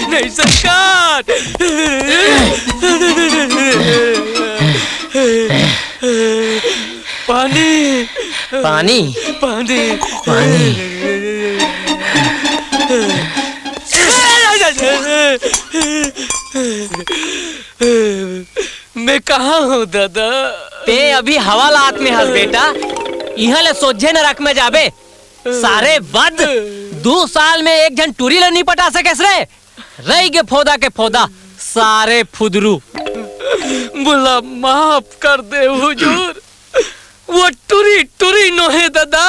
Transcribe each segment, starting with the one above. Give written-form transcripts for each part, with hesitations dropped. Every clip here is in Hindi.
नहीं सरकार। पानी पानी पानी पानी। मैं कहाँ हूँ दादा? ते अभी हवालात में हस बेटा, यहाँ ले सोझे न रख में जाबे। सारे वद 2 साल में एक जन टूरी ले नहीं पटा सके रे। रही के फोदा के फोदा सारे फुदरू। मुला माफ कर दे हुजूर, वो टूरी टूरी नो है दादा,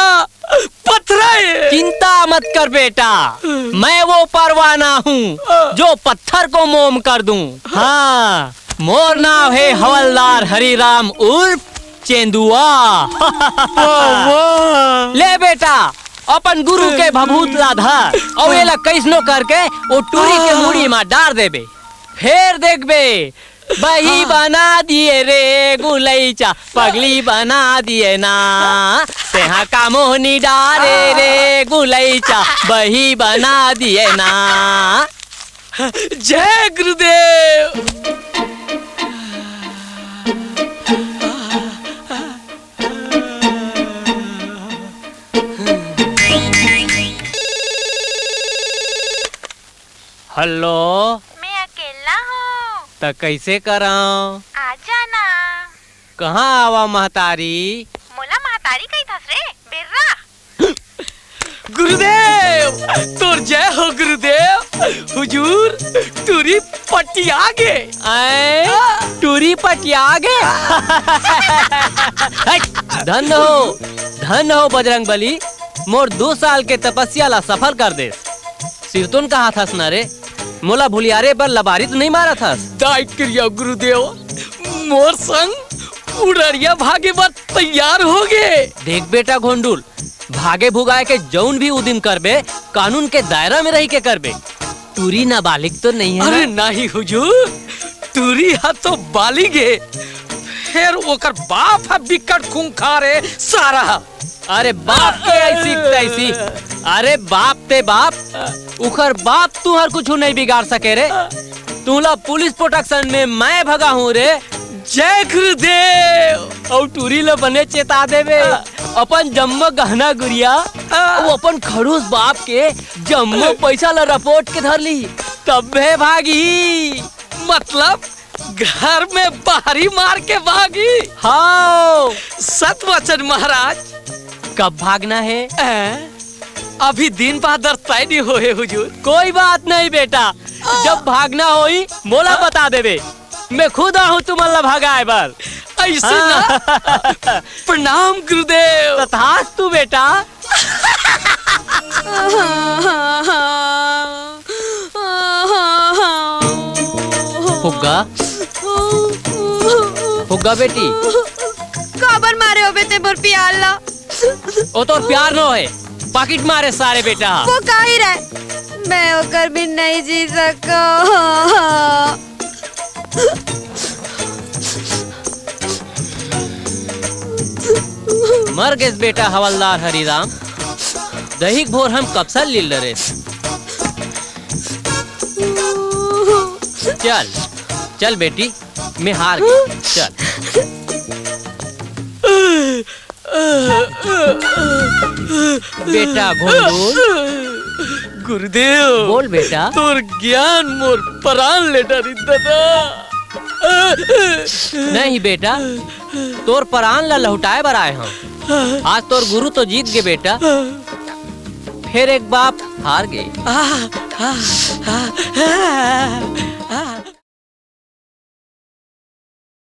पत्थरा है। चिंता मत कर बेटा, मैं वो परवाना हूँ जो पत्थर को मोम कर दूं। हाँ, मोर नाम है हवलदार हरिराम उर्फ चेंदुआ। ले बेटा, अपन गुरु के भभूत लाधर और ये ला कैसनो करके वो टूरी के मुड़ी में डार देबे। फिर देखबे बही बना दिए रे गुलैचा, पगली बना दिए ना। तेहा का मोहनी डारे रे गुलैचा, बही बना दिए ना। जय गुरुदेव। हेलो, मैं अकेला हूँ। तो कैसे कराऊं? आ जाना। कहाँ आवा महतारी? मोला महतारी कही थस रे बिर्रा। गुरुदेव तोर जय हो गुरुदेव। हुजूर टूरी पटिया गे। टूरी पटिया गे। धन हो बजरंग बली, मोर 2 साल के तपस्या ला सफल कर दे। सिरतुन कहा थस न रे, मोला भुलियारे पर लबारी तो नहीं मारा थस। दाई क्रिया गुरुदेव, मोर संग उड़रिया भागे बात तैयार हो गए। देख बेटा घोंडुल, भागे भुगाए के जौन भी उदिम करबे कानून के दायरा में रही के करबे। टूरी नाबालिग तो नहीं है? अरे नहीं हुजूर, टूरी हा तो बालिगे। फिर ओकर बाप है बिकट खूंखार है सारा। अरे बाप के ऐसी तैसी। अरे बाप ते बाप, उखर बाप तू हर कुछ नहीं बिगाड़ सके रे। तूला पुलिस प्रोटेक्शन में मैं भगा हूँ रे। जय गुरुदेव। और टूरी ला बने चेता देवे अपन जम्मो गहना गुड़िया, वो अपन खड़ूस बाप के जम्मो पैसा ला रपोट के धर ली, तब भे भागी। मतलब घर में बाहरी मार के भागी? हाँ, सत वचन महाराज। कब भागना है? अभी दिन बहादुर तय नहीं होए हुजूर। कोई बात नहीं बेटा, जब भागना होई मोला बता देवे, मैं खुद आहूँ तुम्हारा भगाए बार। ऐसे ना। प्रणाम गुरुदेव। तथास्तु बेटा। फुग्गा फुग्गा बेटी, काबर मारे हो बेटे मोर प्यार ला। वो तो प्यार न है, पाकिट मारे सारे बेटा। वो काहे रहे, मैं होकर भी नहीं जी सको। मर गए बेटा हवलदार हरिराम, दही भोर हम कपसल लील रहे। चल चल बेटी, मैं हार गई। चल बेटा घोंडूल। गुरुदेव बोल बेटा। तोर ज्ञान मोर प्राण ले डरी दादा। नहीं बेटा, तोर प्राण ला लहुटाए बर आए हम। आज तोर गुरु तो जीत गए बेटा, फिर एक बाप हार गए।